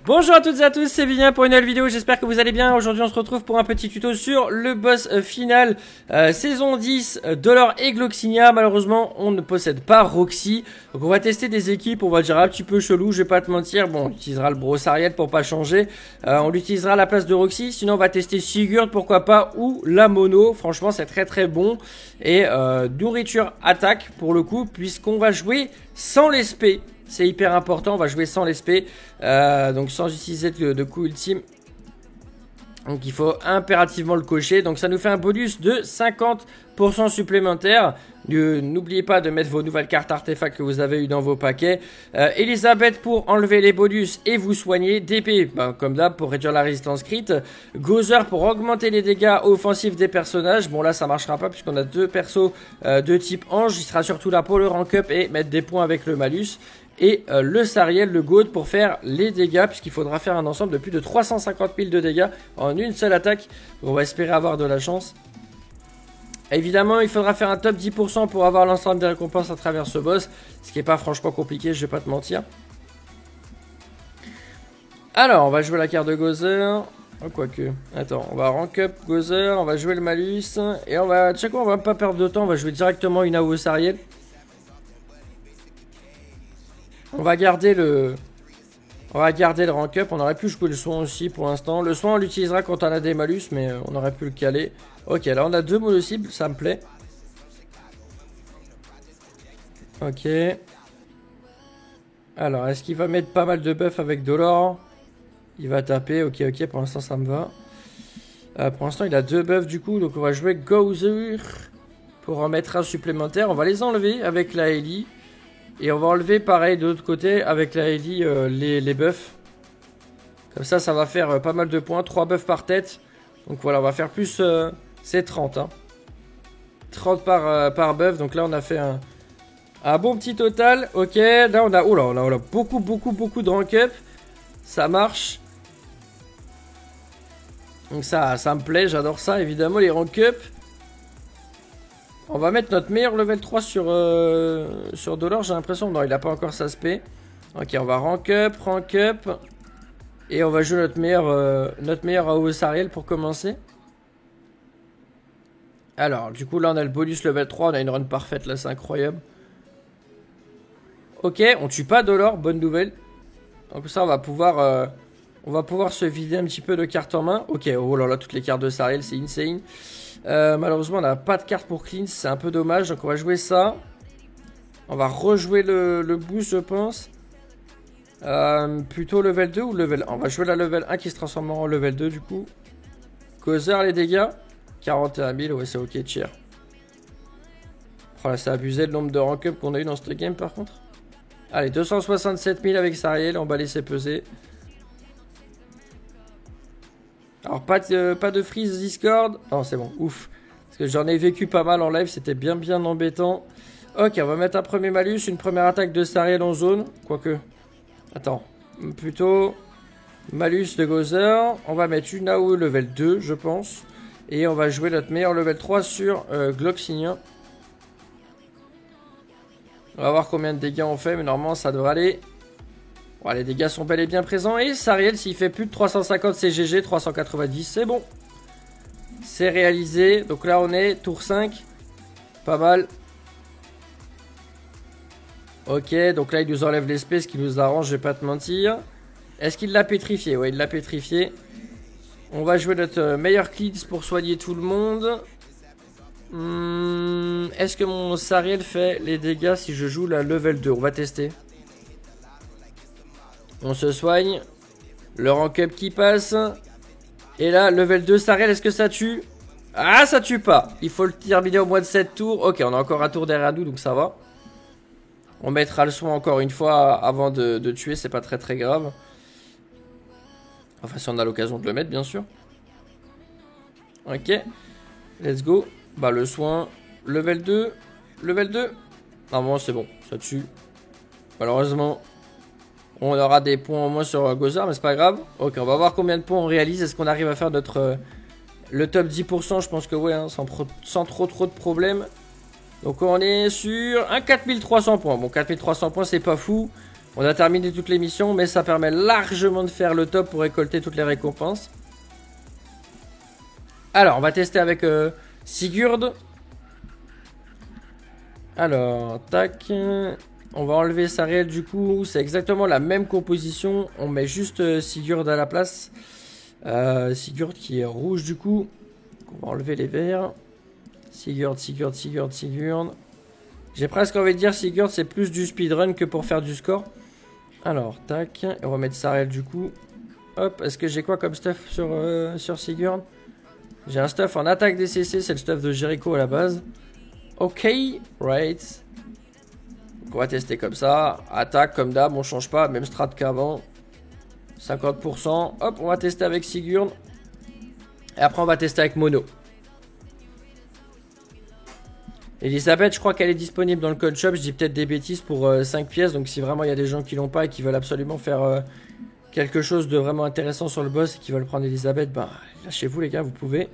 Bonjour à toutes et à tous, c'est Vivien pour une nouvelle vidéo, j'espère que vous allez bien. Aujourd'hui on se retrouve pour un petit tuto sur le boss final saison 10 Dolor et Gloxinia. Malheureusement on ne possède pas Roxy, donc on va tester des équipes, on va dire un petit peu chelou, je vais pas te mentir. Bon, on utilisera le Brossariel pour pas changer, on l'utilisera à la place de Roxy. Sinon on va tester Sigurd, pourquoi pas, ou la mono, franchement c'est très bon. Et nourriture attaque pour le coup, puisqu'on va jouer sans l'espé. C'est hyper important, on va jouer sans l'espé, donc sans utiliser de coup ultime. Donc il faut impérativement le cocher. Donc ça nous fait un bonus de 50% supplémentaire. N'oubliez pas de mettre vos nouvelles cartes artefacts que vous avez eu dans vos paquets. Elisabeth pour enlever les bonus et vous soigner. DP, comme d'hab, pour réduire la résistance crit. Gozer pour augmenter les dégâts offensifs des personnages. Bon là ça marchera pas puisqu'on a deux persos de type ange. Il sera surtout là pour le rank up et mettre des points avec le malus. Et le Sariel, le Goat, pour faire les dégâts, puisqu'il faudra faire un ensemble de plus de 350 000 de dégâts en une seule attaque. On va espérer avoir de la chance. Évidemment, il faudra faire un top 10% pour avoir l'ensemble des récompenses à travers ce boss, ce qui n'est pas franchement compliqué, je vais pas te mentir. Alors, on va jouer la carte de Gozer. Oh, quoique, attends, on va rank up Gozer, on va jouer le malus, et on va, tu sais quoi, on va pas perdre de temps, on va jouer directement une AOE Sariel. On va garder le rank up. On aurait pu jouer le soin aussi pour l'instant. Le soin on l'utilisera quand on a des malus, mais on aurait pu le caler. Ok, là on a deux mono-cibles, ça me plaît. Ok. Alors, est-ce qu'il va mettre pas mal de buff avec Dolor? Il va taper, ok, pour l'instant ça me va. Pour l'instant il a deux buffs du coup, donc on va jouer Gozer pour en mettre un supplémentaire. On va les enlever avec la Ellie. Et on va enlever pareil de l'autre côté avec la Ellie les buffs. Comme ça, ça va faire pas mal de points. 3 buffs par tête. Donc voilà, on va faire plus... c'est 30. Hein. 30 par buff. Donc là, on a fait un bon petit total. Ok, là, on a... Oh là, on a beaucoup de rank up. Ça marche. Donc ça me plaît. J'adore ça, évidemment, les rank up. On va mettre notre meilleur level 3 sur Dolor, j'ai l'impression. Non, il n'a pas encore sa spé. Ok, on va rank up. Et on va jouer notre meilleur AOE Sariel pour commencer. Alors, du coup, là, on a le bonus level 3. On a une run parfaite, là, c'est incroyable. Ok, on tue pas Dolor, bonne nouvelle. Donc ça, on va pouvoir se vider un petit peu de cartes en main. Ok, oh là là, toutes les cartes de Sariel, c'est insane. Malheureusement on n'a pas de carte pour cleanse, c'est un peu dommage, donc on va jouer ça. On va rejouer le boost je pense. Plutôt level 2 ou level 1. On va jouer la level 1 qui se transforme en level 2 du coup. Gozer les dégâts 41 000, ouais c'est ok cher. Oh là c'est abusé le nombre de rank up qu'on a eu dans cette game par contre. Allez 267 000 avec Sariel, on va laisser peser. Alors pas de freeze Discord. Non c'est bon, ouf. Parce que j'en ai vécu pas mal en live, c'était bien embêtant. Ok, on va mettre un premier malus, une première attaque de Sariel en zone. Quoique. Attends. Plutôt malus de Gozer. On va mettre une AOE level 2 je pense. Et on va jouer notre meilleur level 3 sur Gloxinia. On va voir combien de dégâts on fait, mais normalement ça devrait aller. Bon, les dégâts sont bel et bien présents. Et Sariel, s'il fait plus de 350 CGG, 390, c'est bon. C'est réalisé. Donc là, on est tour 5. Pas mal. Ok, donc là, il nous enlève l'espèce qui nous arrange, je vais pas te mentir. Est-ce qu'il l'a pétrifié? Ouais, il l'a pétrifié. On va jouer notre meilleur cleanse pour soigner tout le monde. Est-ce que mon Sariel fait les dégâts si je joue la level 2? On va tester. On se soigne. Le rank up qui passe. Et là, level 2, Sariel, est-ce que ça tue? Ah, ça tue pas. Il faut le terminer au moins de 7 tours. Ok, on a encore un tour derrière nous, donc ça va. On mettra le soin encore une fois avant de tuer, c'est pas très grave. Enfin, si on a l'occasion de le mettre, bien sûr. Ok. Let's go. Bah, le soin. Level 2. Level 2. Normalement, c'est bon. Ça tue. Malheureusement... On aura des points au moins sur Gozer, mais c'est pas grave. Ok, on va voir combien de points on réalise. Est-ce qu'on arrive à faire le top 10%? Je pense que ouais, hein, sans trop de problèmes. Donc on est sur un 4300 points. Bon, 4300 points, c'est pas fou. On a terminé toutes les missions, mais ça permet largement de faire le top pour récolter toutes les récompenses. Alors, on va tester avec Sigurd. Alors, tac. On va enlever Sariel du coup. C'est exactement la même composition. On met juste Sigurd à la place. Sigurd qui est rouge du coup. On va enlever les verts. Sigurd. J'ai presque envie de dire Sigurd c'est plus du speedrun que pour faire du score. Alors, tac. On va mettre Sariel du coup. Hop, est-ce que j'ai quoi comme stuff sur Sigurd? J'ai un stuff en attaque DCC, c'est le stuff de Jericho à la base. Ok, right. Donc on va tester comme ça. Attaque comme d'hab, on change pas, même strat qu'avant. 50%. Hop, on va tester avec Sigurd. Et après on va tester avec Mono. Elisabeth, je crois qu'elle est disponible dans le code shop. Je dis peut-être des bêtises pour 5 pièces. Donc si vraiment il y a des gens qui l'ont pas et qui veulent absolument faire quelque chose de vraiment intéressant sur le boss et qui veulent prendre Elisabeth, bah lâchez-vous les gars, vous pouvez.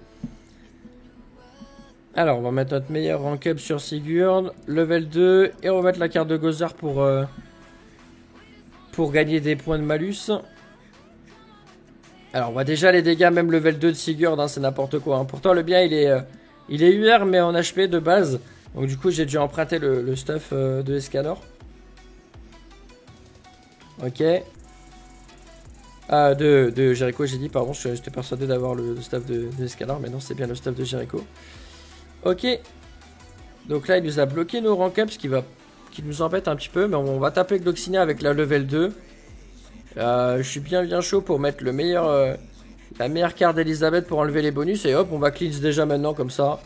Alors on va mettre notre meilleur rank up sur Sigurd, level 2, et on va mettre la carte de Gozer pour gagner des points de malus. Alors on voit déjà les dégâts, même level 2 de Sigurd, hein, c'est n'importe quoi. Hein. Pourtant le bien il est UR mais en HP de base. Donc du coup j'ai dû emprunter le stuff de Escanor. Ok. Ah, de Jericho j'ai dit, pardon, j'étais persuadé d'avoir le stuff de Escanor, mais non c'est bien le stuff de Jericho. Ok. Donc là il nous a bloqué nos rank ups, qui nous embête un petit peu, mais on va taper Gloxinia avec la level 2. Je suis bien chaud pour mettre la meilleure carte d'Elisabeth pour enlever les bonus. Et hop, on va cleanse déjà maintenant comme ça.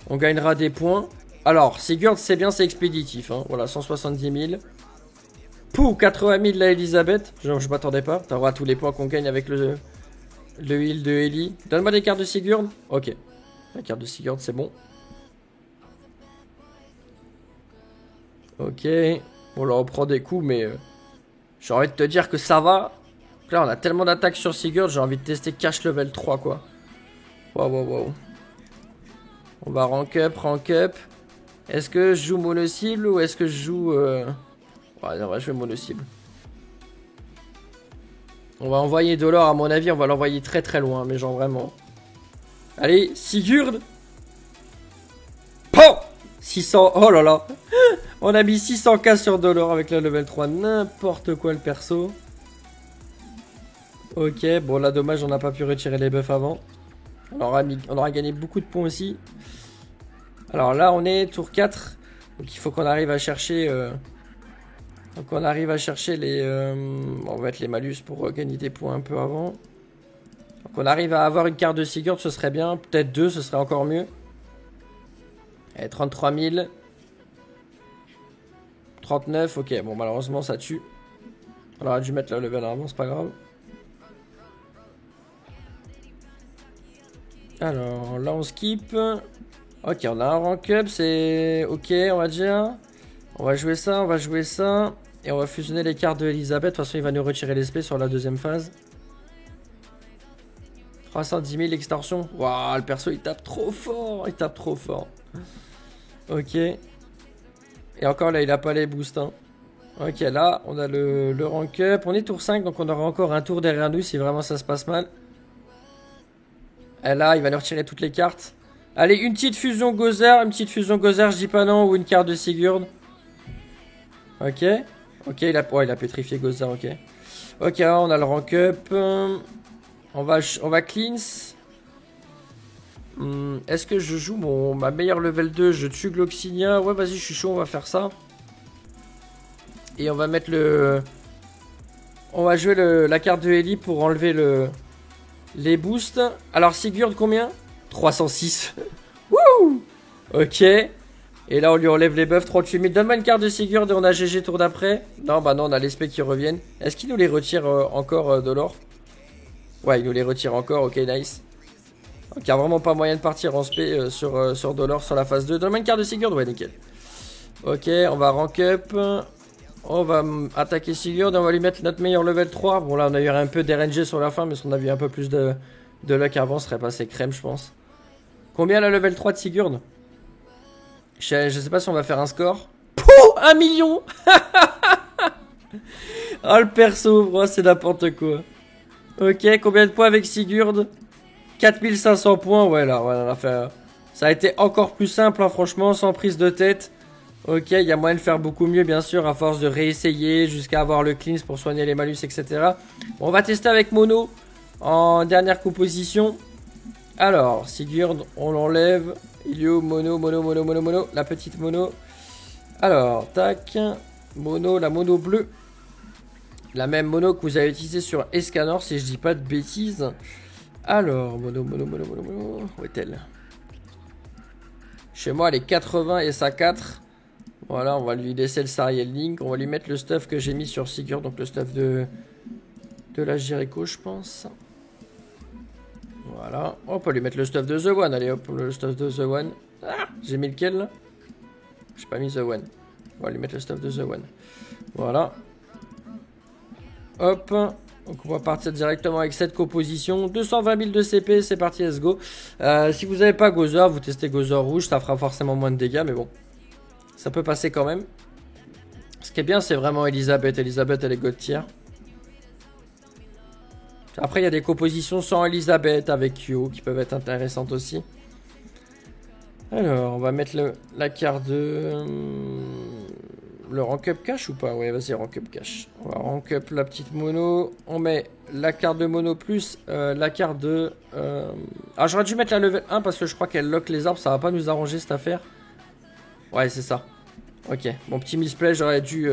On gagnera des points. Alors, Sigurd, c'est bien, c'est expéditif. Hein. Voilà, 170 000. Pouh, 80 000 la Elisabeth. Je m'attendais pas. T'auras tous les points qu'on gagne avec le heal de Ellie. Donne-moi des cartes de Sigurd. Ok. La carte de Sigurd, c'est bon. Ok. On leur reprend des coups, mais... j'ai envie de te dire que ça va. Là, on a tellement d'attaques sur Sigurd, j'ai envie de tester cash level 3, quoi. Wow. On va rank up. Est-ce que je joue mono-cible ou est-ce que je joue... Ouais, non, on va jouer mono-cible. On va envoyer Dolor, à mon avis, on va l'envoyer très loin, mais genre vraiment. Allez, Sigurd. POM 600, oh là là. On a mis 600k sur Dolor avec la level 3, n'importe quoi le perso. Ok, bon là dommage on n'a pas pu retirer les buffs avant. On aura gagné beaucoup de points aussi. Alors là on est tour 4. Donc il faut qu'on arrive à chercher... les... on va mettre les malus pour gagner des points un peu avant. Donc on arrive à avoir une carte de Sigurd, ce serait bien. Peut-être 2, ce serait encore mieux. Allez, 33 000. 39, ok, bon malheureusement ça tue. On aurait dû mettre la level avant, c'est pas grave. Alors là on skip. Ok, on a un rank up, c'est ok, on va dire. On va jouer ça. Et on va fusionner les cartes de Elisabeth. De toute façon il va nous retirer l'esprit sur la deuxième phase. 310 000 extorsion. Waouh, le perso il tape trop fort. Ok. Et encore là il a pas les boosts hein. Ok, là on a le rank up. On est tour 5 donc on aura encore un tour derrière nous si vraiment ça se passe mal. Et là il va nous retirer toutes les cartes. Allez, une petite fusion Gozer, je dis pas non, ou une carte de Sigurd. Ok, il a pétrifié Gozer, ok. Ok, on a le rank up. On va cleanse. Est-ce que je joue ma meilleure level 2? Je tue Gloxinia. Ouais, vas-y, je suis chaud, on va faire ça. Et on va mettre on va jouer la carte de Ellie pour enlever les boosts. Alors, Sigurd, combien? 306. Wouh. Ok. Et là, on lui enlève les buffs. 38 000. Donne-moi une carte de Sigurd et on a GG tour d'après. Non, bah non, on a les spés qui reviennent. Est-ce qu'il nous les retire encore de l'or? Ouais, il nous les retire encore. Ok, nice. Donc, il n'y a vraiment pas moyen de partir en spé sur Dolor sur la phase 2. Donne-moi une carte de Sigurd. Ouais, nickel. Ok, on va rank up. On va attaquer Sigurd. On va lui mettre notre meilleur level 3. Bon, là, on a eu un peu d'RNG sur la fin, mais si on avait eu un peu plus de luck avant, ce serait passé crème, je pense. Combien la level 3 de Sigurd? Je sais pas si on va faire un score. Pouh, 1 million. Oh le perso, bro, c'est n'importe quoi. Ok, combien de points avec Sigurd? 4500 points, ouais là, on a fait... Ça a été encore plus simple, hein, franchement, sans prise de tête. Ok, il y a moyen de faire beaucoup mieux, bien sûr, à force de réessayer jusqu'à avoir le cleanse pour soigner les malus, etc. Bon, on va tester avec Mono en dernière composition. Alors, Sigurd, on l'enlève. Il est où? Mono, la petite Mono. Alors, tac. Mono, la Mono bleue. La même Mono que vous avez utilisée sur Escanor, si je dis pas de bêtises. Alors, Mono. Où est-elle? Chez moi, elle est 80 et ça 4. Voilà, on va lui laisser le Sariel Link. On va lui mettre le stuff que j'ai mis sur Sigurd. Donc le stuff de la Jericho, je pense. Voilà. On peut lui mettre le stuff de The One. Allez hop, le stuff de The One. Ah, j'ai mis lequel là? J'ai pas mis The One. On va lui mettre le stuff de The One. Voilà. Hop. Donc on va partir directement avec cette composition. 220 000 de CP, c'est parti, let's go. Si vous n'avez pas Gozer, vous testez Gozer rouge, ça fera forcément moins de dégâts, mais bon. Ça peut passer quand même. Ce qui est bien, c'est vraiment Elisabeth. Elisabeth, elle est god tier. Après, il y a des compositions sans Elisabeth avec Kyo qui peuvent être intéressantes aussi. Alors, on va mettre la carte de... Le rank up cash ou pas? Ouais, vas-y, rank up cash. On va rank up la petite Mono. On met la carte de Mono plus la carte de... Ah, j'aurais dû mettre la level 1 parce que je crois qu'elle lock les arbres. Ça va pas nous arranger cette affaire. Ouais, c'est ça. Ok, mon petit misplay, j'aurais dû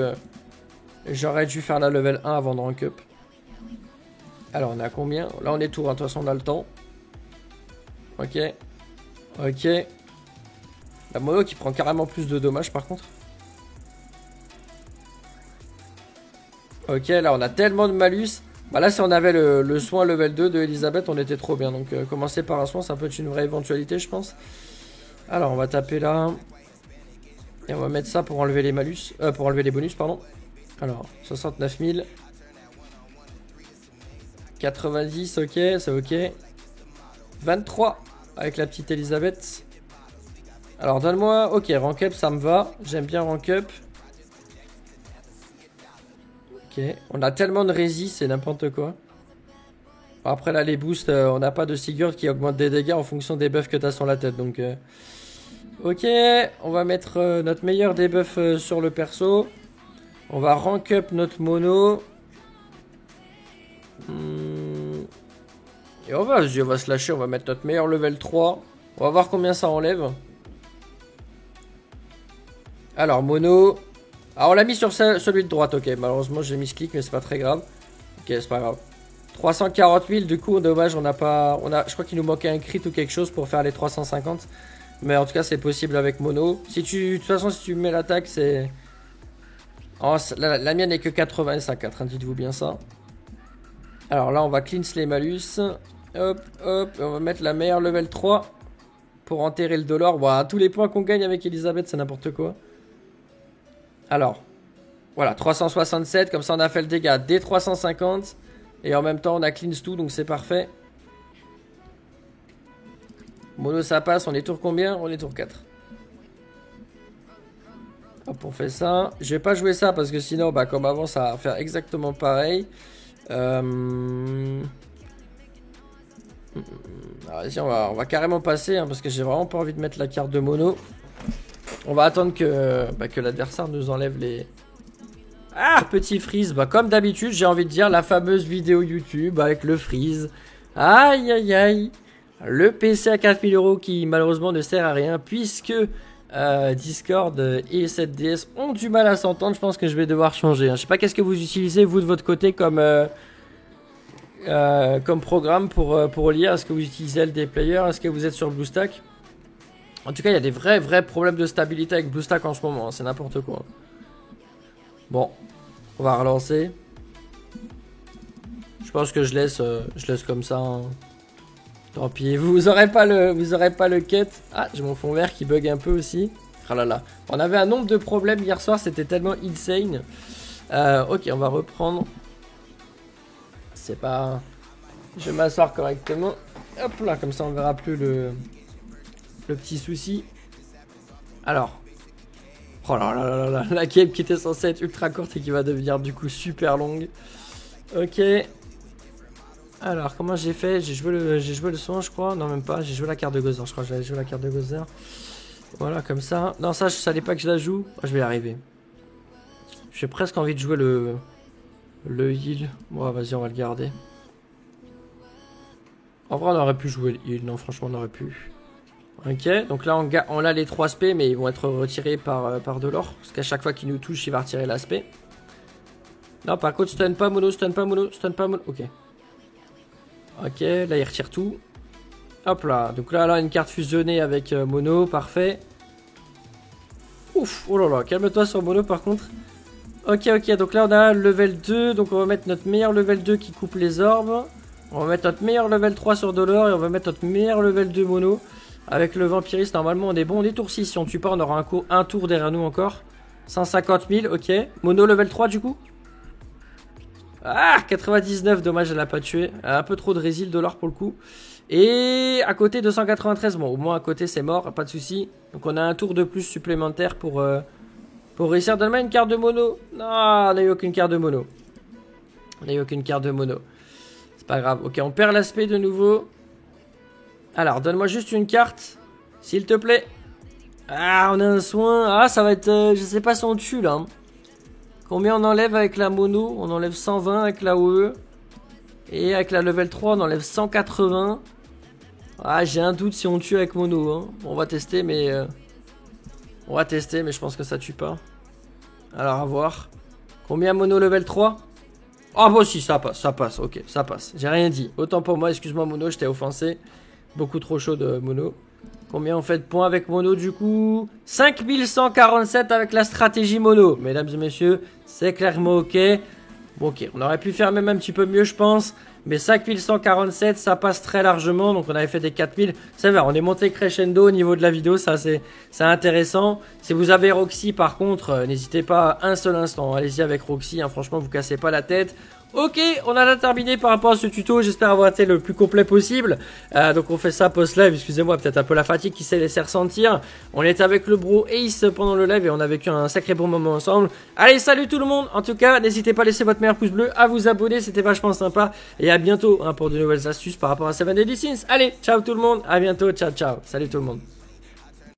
faire la level 1 avant de rank up. Alors, on est à combien? Là, on est tour, hein. De toute façon, on a le temps. Ok. Ok. La Mono qui prend carrément plus de dommages, par contre. Ok, là, on a tellement de malus. Bah là, si on avait le soin level 2 de Elisabeth, on était trop bien. Donc, commencer par un soin, ça peut être une vraie éventualité, je pense. Alors, on va taper là. Et on va mettre ça pour enlever les malus. Pour enlever les bonus, pardon. Alors, 69 000. 90, ok, c'est ok. 23 avec la petite Elisabeth. Alors, donne-moi... Ok, rank up, ça me va. J'aime bien rank up. Ok, on a tellement de résist, c'est n'importe quoi. Après, là, les boosts, on n'a pas de Sigurd qui augmente des dégâts en fonction des buffs que tu as sur la tête, donc... Ok, on va mettre notre meilleur debuff sur le perso. On va rank up notre Mono. Et on va se lâcher, on va mettre notre meilleur level 3. On va voir combien ça enlève. Alors, Mono. Alors, on l'a mis sur celui de droite, ok. Malheureusement, j'ai mis ce clic, mais c'est pas très grave. Ok, c'est pas grave. 340 000, du coup, dommage, on n'a pas... je crois qu'il nous manquait un crit ou quelque chose pour faire les 350. Mais en tout cas, c'est possible avec Mono. Si de toute façon, si tu mets l'attaque, c'est... Oh, la mienne n'est que 80 et ça 4, hein, dites-vous bien ça. Alors là, on va cleanse les malus. Hop, hop, on va mettre la meilleure level 3 pour enterrer le dollar. Bon, tous les points qu'on gagne avec Elisabeth, c'est n'importe quoi. Alors, voilà, 367, comme ça on a fait le dégât des 350. Et en même temps, on a cleanse tout, donc c'est parfait. Mono, ça passe, on est tour combien? On est tour 4. Hop, on fait ça. Je vais pas jouer ça parce que sinon, bah, comme avant, ça va faire exactement pareil. Vas-y, on va carrément passer hein, parce que j'ai vraiment pas envie de mettre la carte de Mono. On va attendre que l'adversaire nous enlève les... Ah, petit freeze. Bah, comme d'habitude, j'ai envie de dire la fameuse vidéo YouTube avec le freeze. Aïe, aïe, aïe. Le PC à 4000 € qui malheureusement ne sert à rien puisque Discord et cette DS ont du mal à s'entendre. Je pense que je vais devoir changer. Hein. Je sais pas qu'est-ce que vous utilisez vous de votre côté comme programme pour lire. Est-ce que vous utilisez LD Player? Est-ce que vous êtes sur BlueStack? En tout cas, il y a des vrais problèmes de stabilité avec BlueStack en ce moment. Hein. C'est n'importe quoi. Bon, on va relancer. Je pense que je laisse comme ça. Hein. Tant pis, vous aurez pas le quête. Ah, j'ai mon fond vert qui bug un peu aussi. Ah là là. On avait un nombre de problèmes hier soir, c'était tellement insane. Ok, on va reprendre. C'est pas... Je vais m'asseoir correctement. Hop là, comme ça on verra plus le petit souci. Alors. Oh là là là là, la game qui était censée être ultra courte et qui va devenir du coup super longue. Ok. Alors, comment j'ai fait? J'ai joué le son, je crois. Non, même pas. J'ai joué la carte de Gozer, je crois. J'avais joué la carte de Gozer. Voilà, comme ça. Non, ça, je savais pas que je la joue. Oh, je vais y arriver. J'ai presque envie de jouer le heal. Bon, vas-y, on va le garder. En vrai, on aurait pu jouer le heal. Non, franchement, on aurait pu. Ok, donc là, on a les 3 spé, mais ils vont être retirés par de l'or. Parce qu'à chaque fois qu'il nous touche, il va retirer l'aspect. Non, par contre, stun pas mono, stun pas mono, stun pas mono. Ok. Ok, là, il retire tout. Hop là, donc là, une carte fusionnée avec mono, parfait. Ouf, oh là là, calme-toi sur mono par contre. Ok, ok, donc là on a level 2, donc on va mettre notre meilleur level 2 qui coupe les orbes. On va mettre notre meilleur level 3 sur Dolor et on va mettre notre meilleur level 2 mono. Avec le vampiriste, normalement on est bon, on est tour 6, si on tue pas on aura un tour derrière nous encore. 150 000, ok. Mono level 3 du coup. Ah, 99, dommage elle l'a pas tué. Elle a un peu trop de résil Dolor pour le coup. Et à côté 293, bon au moins à côté c'est mort, pas de souci. Donc on a un tour de plus supplémentaire pour réussir. Donne-moi une carte de mono. Non, on n'a eu aucune carte de mono. On n'a eu aucune carte de mono. C'est pas grave. Ok, on perd l'aspect de nouveau. Alors, donne-moi juste une carte. S'il te plaît. Ah, on a un soin. Ah, ça va être... je sais pas si on tue là. Combien on enlève avec la mono? On enlève 120 avec la OE. Et avec la level 3, on enlève 180. Ah, j'ai un doute si on tue avec mono. Hein. On va tester, mais... on va tester, mais je pense que ça tue pas. Alors, à voir. Combien mono level 3? Ah, bah si, ça passe, ok, ça passe. J'ai rien dit. Autant pour moi, excuse-moi mono, je t'ai offensé. Beaucoup trop chaud de mono. Combien on fait de points avec mono du coup? 5147 avec la stratégie mono. Mesdames et messieurs, c'est clairement ok. Bon, ok, on aurait pu faire même un petit peu mieux, je pense. Mais 5147, ça passe très largement. Donc on avait fait des 4000. Ça va, on est monté crescendo au niveau de la vidéo. Ça, c'est intéressant. Si vous avez Roxy, par contre, n'hésitez pas un seul instant. Allez-y avec Roxy. Hein, franchement, vous cassez pas la tête. Ok, on a terminé par rapport à ce tuto, j'espère avoir été le plus complet possible. Donc on fait ça post-live, excusez-moi, peut-être un peu la fatigue qui s'est laissée ressentir. On était avec le bro Ace pendant le live et on a vécu un sacré bon moment ensemble. Allez, salut tout le monde, en tout cas, n'hésitez pas à laisser votre meilleur pouce bleu, à vous abonner, c'était vachement sympa. Et à bientôt hein, pour de nouvelles astuces par rapport à 7 Deadly Sins. Allez, ciao tout le monde, à bientôt, ciao ciao, salut tout le monde.